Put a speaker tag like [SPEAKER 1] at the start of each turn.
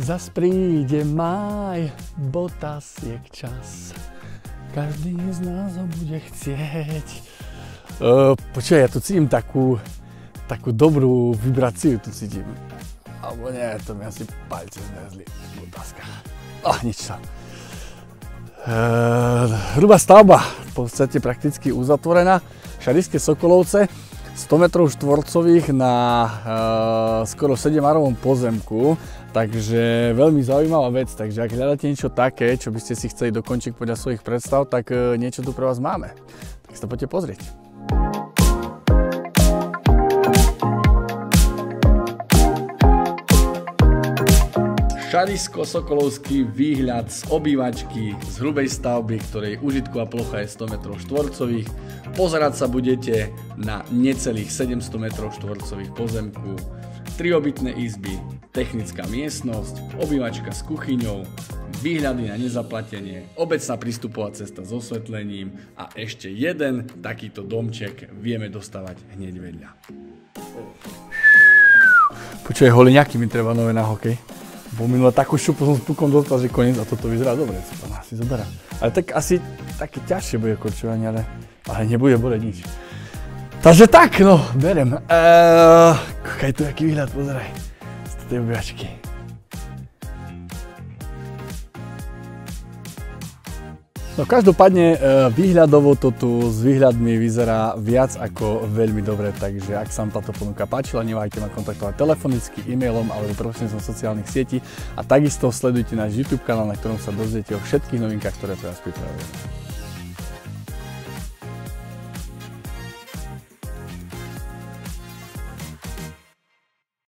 [SPEAKER 1] Zas príde máj, botasiek čas. Každý z nás ho bude chcieť. Počuj, ja tu cítim takú dobrú vibráciu, tu cítim. Alebo nie, to mi asi palce zmrzli v botaskách. Nič sa. Hrubá stavba, v podstate prakticky uzatvorená. Šarišské Sokolovce, 100 metrov štvorcových na skoro 7-arovom pozemku. Takže veľmi zaujímavá vec, takže ak hľadáte niečo také, čo by ste si chceli dokončiť podľa svojich predstav, tak niečo tu pre vás máme. Tak sa to poďte pozrieť. Šarišsko-Sokolovský výhľad z obývačky z hrubej stavby, ktorej užitková plocha je 100 metrov štvorcových. Pozerať sa budete na necelých 700 metrov štvorcových pozemku, 3 obytné izby, technická miestnosť, obývačka s kuchyňou, výhľady na nezaplatenie, obecná prístupová cesta s osvetlením a ešte jeden takýto domček vieme dostávať hneď vedľa. Počuj, holiňaky mi treba nové na hokej. Bo minule takú šupu som s pukom dostal, že koniec a toto vyzerá dobre, co to asi zoberá. Ale tak asi také ťažšie bude korčovanie, ale nebude boleť nič. Takže tak, no, berem. Kúkaj tu, aký výhľad, pozeraj. Z tej obývačky. No každopádne výhľadovo to tu s výhľadmi vyzerá viac ako veľmi dobre, takže ak sa vám táto ponuka páčila, neváhajte ma kontaktovať telefonicky, e-mailom alebo prostredníctvom sociálnych sietí a takisto sledujte náš YouTube kanál, na ktorom sa dozviete o všetkých novinkách, ktoré pre vás pripravujeme.